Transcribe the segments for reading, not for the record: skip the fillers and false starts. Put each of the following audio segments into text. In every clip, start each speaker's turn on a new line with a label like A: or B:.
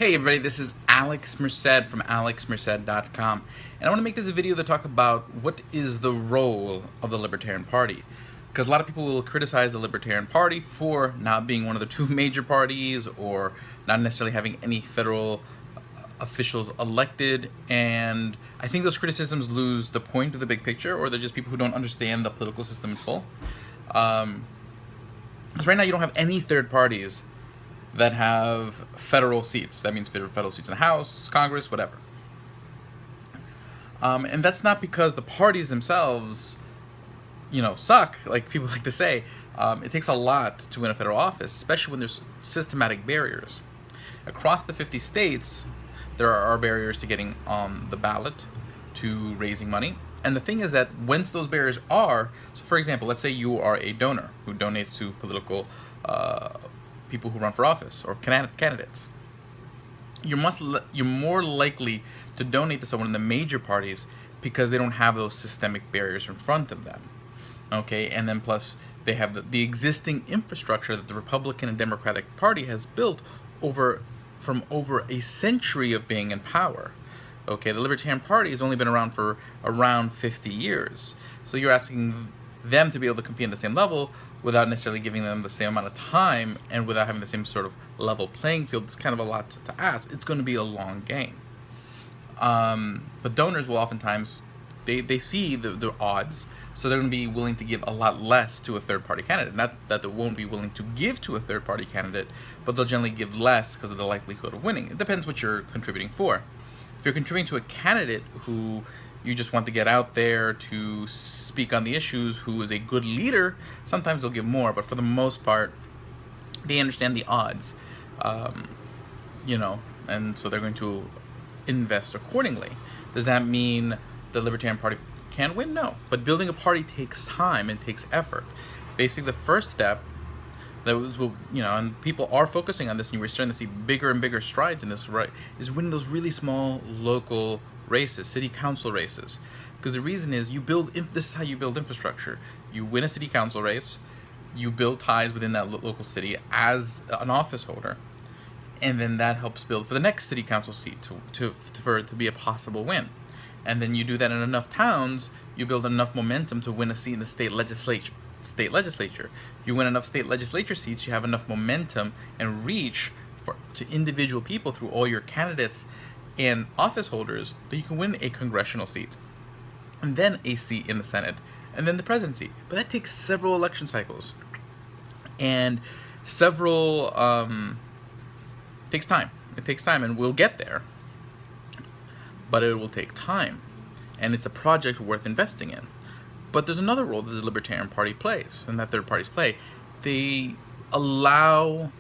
A: Hey everybody, this is Alex Merced from alexmerced.com, and I want to make this a video to talk about what is the role of the Libertarian Party. Because a lot of people will criticize the Libertarian Party for not being one of the two major parties or not necessarily having any federal officials elected, and I think those criticisms lose the point of the big picture, or they're just people who don't understand the political system in full. Because right now you don't have any third parties that have federal seats. That means federal seats in the House, Congress, whatever. And that's not because the parties themselves, suck, like people like to say. It takes a lot to win a federal office, especially when there's systematic barriers. Across the 50 states, there are barriers to getting on the ballot, to raising money. And the thing is that once those barriers are, so for example, let's say you are a donor who donates to political people who run for office or candidates. You're more likely to donate to someone in the major parties because they don't have those systemic barriers in front of them. Okay, and then plus they have the existing infrastructure that the Republican and Democratic Party has built from over a century of being in power. Okay, the Libertarian Party has only been around for around 50 years. So you're asking them to be able to compete at the same level without necessarily giving them the same amount of time and without having the same sort of level playing field. It's kind of a lot to ask. It's going to be a long game. But donors will oftentimes, they see the odds, so they're going to be willing to give a lot less to a third-party candidate. Not that they won't be willing to give to a third-party candidate, but they'll generally give less because of the likelihood of winning. It depends what you're contributing for. If you're contributing to a candidate who you just want to get out there to speak on the issues, who is a good leader, sometimes they'll give more, but for the most part, they understand the odds, and so they're going to invest accordingly. Does that mean the Libertarian Party can win? No, but building a party takes time and takes effort. Basically, the first step, and people are focusing on this, and we're starting to see bigger and bigger strides in this, right, is winning those really small local races, city council races. Because the reason is this is how you build infrastructure. You win a city council race, you build ties within that local city as an office holder, and then that helps build for the next city council seat for it to be a possible win. And then you do that in enough towns, you build enough momentum to win a seat in the state legislature. You win enough state legislature seats, you have enough momentum and reach to individual people through all your candidates and office holders that you can win a congressional seat, and then a seat in the Senate, and then the presidency. But that takes several election cycles, and takes time. It takes time, and we'll get there, but it will take time, and it's a project worth investing in. But there's another role that the Libertarian Party plays, and that third parties play. They allow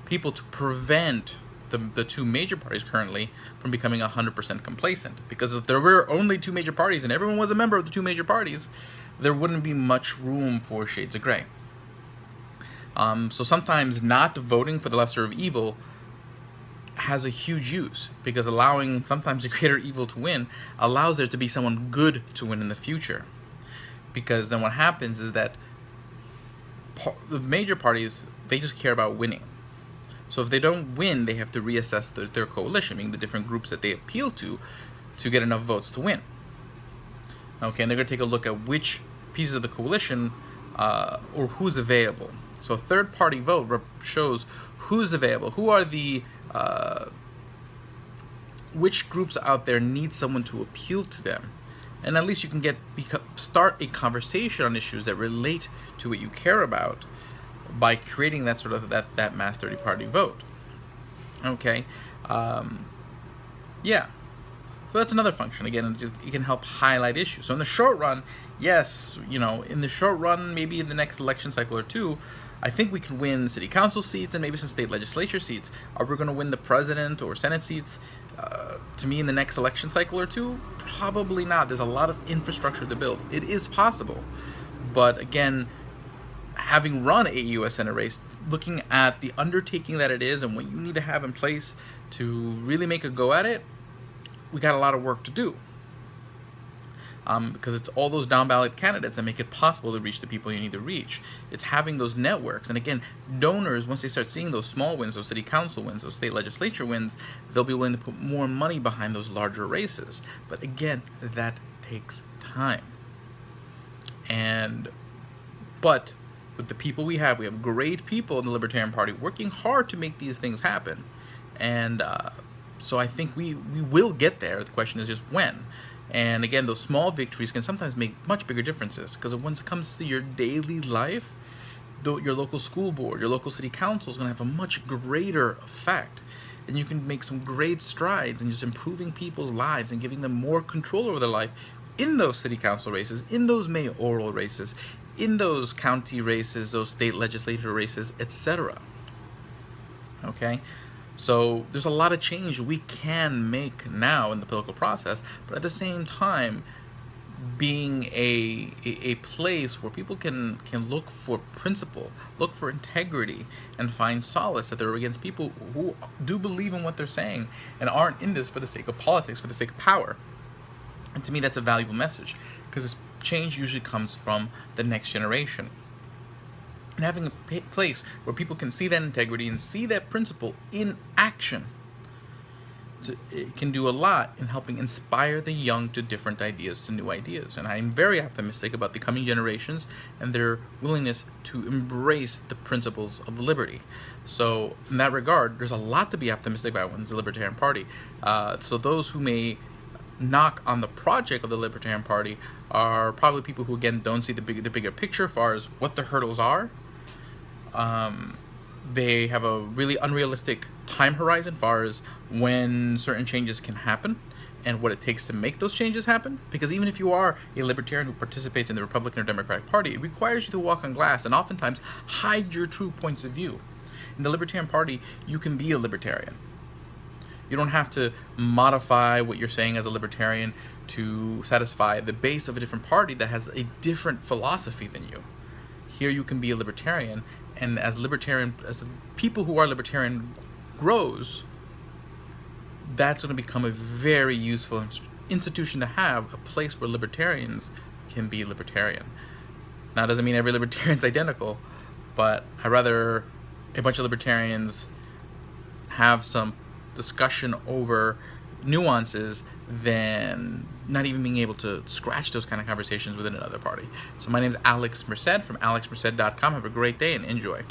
A: people to prevent the two major parties currently from becoming 100% complacent. Because if there were only two major parties and everyone was a member of the two major parties, there wouldn't be much room for shades of gray. So sometimes not voting for the lesser of evil has a huge use, because allowing sometimes the greater evil to win allows there to be someone good to win in the future. Because then what happens is that the major parties, they just care about winning. So if they don't win, they have to reassess their coalition, meaning the different groups that they appeal to get enough votes to win. Okay, and they're going to take a look at which pieces of the coalition or who's available. So a third-party vote shows who's available, who are the which groups out there need someone to appeal to them, and at least you can start a conversation on issues that relate to what you care about by creating that sort of that mass 30-party vote. Okay, yeah. So that's another function. Again, it can help highlight issues. So in the short run, yes, in the short run, maybe in the next election cycle or two, I think we can win city council seats and maybe some state legislature seats. Are we going to win the president or Senate seats? To me, in the next election cycle or two, probably not. There's a lot of infrastructure to build. It is possible, but again, having run a U.S. Senate race, looking at the undertaking that it is and what you need to have in place to really make a go at it, we got a lot of work to do. because it's all those down ballot candidates that make it possible to reach the people you need to reach. It's having those networks. And again, donors, once they start seeing those small wins, those city council wins, those state legislature wins, they'll be willing to put more money behind those larger races. But again, that takes time. But with the people we have great people in the Libertarian Party working hard to make these things happen. And so I think we will get there. The question is just when. And again, those small victories can sometimes make much bigger differences, because once it comes to your daily life, your local school board, your local city council is going to have a much greater effect. And you can make some great strides in just improving people's lives and giving them more control over their life in those city council races, in those mayoral races, in those county races, those state legislature races, etc. Okay? So there's a lot of change we can make now in the political process, but at the same time, being a place where people can look for principle, look for integrity, and find solace that they're against people who do believe in what they're saying and aren't in this for the sake of politics, for the sake of power. And to me, that's a valuable message, because this change usually comes from the next generation. And having a place where people can see that integrity and see that principle in action, it can do a lot in helping inspire the young to different ideas, to new ideas. And I'm very optimistic about the coming generations and their willingness to embrace the principles of liberty. So in that regard, there's a lot to be optimistic about when it's the Libertarian Party. So those who may knock on the project of the Libertarian Party are probably people who, again, don't see the bigger picture as far as what the hurdles are. They have a really unrealistic time horizon as far as when certain changes can happen and what it takes to make those changes happen. Because even if you are a libertarian who participates in the Republican or Democratic Party, it requires you to walk on glass and oftentimes hide your true points of view. In the Libertarian Party, you can be a libertarian. You don't have to modify what you're saying as a libertarian to satisfy the base of a different party that has a different philosophy than you. Here you can be a libertarian, and as the people who are libertarian grows, that's going to become a very useful institution to have, a place where libertarians can be libertarian. Now, it doesn't mean every libertarian's identical, but I'd rather a bunch of libertarians have some discussion over nuances than not even being able to scratch those kind of conversations within another party. So my name is Alex Merced from alexmerced.com. Have a great day and enjoy.